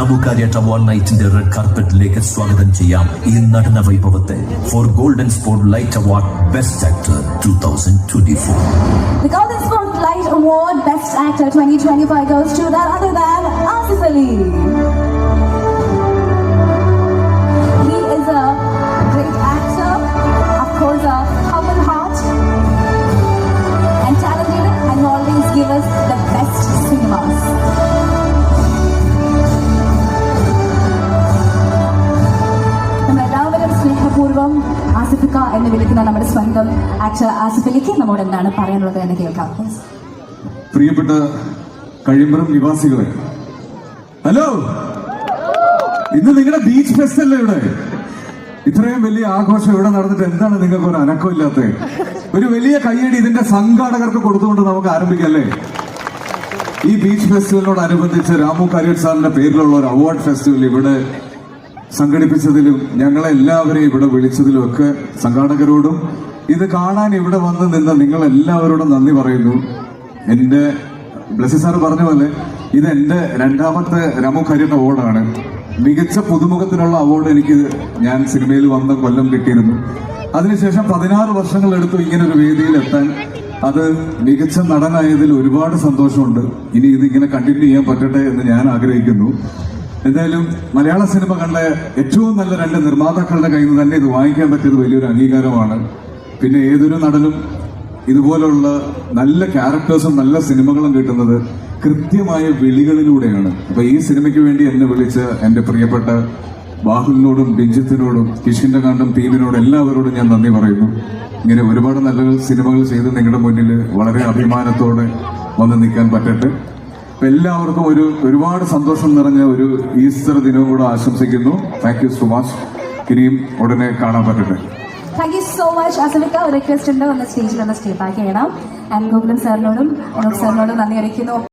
Ramu Kariat award നൈറ്റിന്റെ red കാർപ്പറ്റിലേക്ക് സ്വാഗതം ചെയ്യാം ഈ നടന വൈഭവത്തെ for Golden Spotlight Award best actor 2024. The Golden Spotlight Award Best Actor 2025 goes to none other than Asif Ali. He is a great actor, of course a humble heart, and talented, and will always give us the best cinemas. നമ്മളെല്ലാവരും സ്നേഹപൂർവ്വം ആസിഫിക്ക എന്ന് വിളിക്കുന്ന നമ്മുടെ സ്വന്തം actor Asif അലിക്ക് നമ്മോട് എന്താണ് പറയാനുള്ളത് എന്ന് കേൾക്കാം. പ്രിയപ്പെട്ട കഴിമ്പറം നിവാസികളെ, ഹലോ, ഇന്ന് നിങ്ങളുടെ ബീച്ച് ഫെസ്റ്റ് അല്ലേ ഇവിടെ? ഇത്രയും വലിയ ആഘോഷം ഇവിടെ നടന്നിട്ട് എന്താണ് നിങ്ങൾക്ക് ഒരു അനക്കമില്ലാത്ത? ഒരു വലിയ കയ്യടി ഇതിന്റെ സംഘാടകർക്ക് കൊടുത്തുകൊണ്ട് നമുക്ക് ആരംഭിക്കല്ലേ? ഈ ബീച്ച് ഫെസ്റ്റിവലിനോടനുബന്ധിച്ച് രാമു കാര്യാട്ട് സാറിന്റെ പേരിലുള്ള ഒരു അവാർഡ് ഫെസ്റ്റിവൽ ഇവിടെ സംഘടിപ്പിച്ചതിലും ഞങ്ങളെല്ലാവരെയും ഇവിടെ വിളിച്ചതിലും ഒക്കെ സംഘാടകരോടും ഇത് കാണാൻ ഇവിടെ വന്ന് നിന്ന നിങ്ങൾ എല്ലാവരോടും നന്ദി പറയുന്നു. എന്റെ ബ്ലസി സാർ പറഞ്ഞ പോലെ ഇത് എന്റെ രണ്ടാമത്തെ രാമു കാര്യാട്ട് അവാർഡാണ്. മികച്ച പുതുമുഖത്തിനുള്ള അവാർഡ് എനിക്ക് ഞാൻ സിനിമയിൽ വന്ന കൊല്ലം കിട്ടിയിരുന്നു. അതിനുശേഷം 16 വർഷങ്ങളെടുത്തു ഇങ്ങനെ ഒരു വേദിയിൽ എത്താൻ. അത് മികച്ച നടനായതിൽ ഒരുപാട് സന്തോഷമുണ്ട്. ഇനി ഇതിങ്ങനെ കണ്ടിന്യൂ ചെയ്യാൻ പറ്റട്ടെ എന്ന് ഞാൻ ആഗ്രഹിക്കുന്നു. എന്തായാലും മലയാള സിനിമ കണ്ട ഏറ്റവും നല്ല 2 നിർമ്മാതാക്കളുടെ കയ്യിൽ നിന്ന് തന്നെ ഇത് വാങ്ങിക്കാൻ പറ്റിയത് വലിയൊരു അംഗീകാരമാണ്. പിന്നെ ഏതൊരു നടനും ഇതുപോലുള്ള നല്ല ക്യാരക്ടേഴ്സും നല്ല സിനിമകളും കിട്ടുന്നത് കൃത്യമായ വിളികളിലൂടെയാണ്. അപ്പൊ ഈ സിനിമയ്ക്ക് വേണ്ടി എന്നെ വിളിച്ച എന്റെ പ്രിയപ്പെട്ട ബാഹുലിനോടും രഞ്ജിത്തിനോടും കിഷ്കിന്റെ കാണ്ടും ടീമിനോടും എല്ലാവരോടും ഞാൻ നന്ദി പറയുന്നു. ഇങ്ങനെ ഒരുപാട് നല്ല സിനിമകൾ ചെയ്ത് നിങ്ങളുടെ മുന്നിൽ വളരെ അഭിമാനത്തോടെ വന്ന് നിൽക്കാൻ പറ്റട്ടെ. എല്ലാവർക്കും ഒരുപാട് സന്തോഷം നിറഞ്ഞ ഒരു ഈസ്റ്റർ ദിനവും കൂടെ ആശംസിക്കുന്നു. Thank you so much. ഇനിയും ഉടനെ കാണാൻ പറ്റട്ടെ. Thank you so much. ആസിഫിക്ക, ഒരു റിക്വസ്റ്റ് ഉണ്ട്, ഒന്ന് സ്റ്റേജിൽ ഒന്ന് സ്റ്റേ ബാക്ക് ചെയ്യണം. ആൻഡ് ഗോകുലം സാറിനോടും അനൂപ് സാറിനോടും നന്ദി അറിയിക്കുന്നു.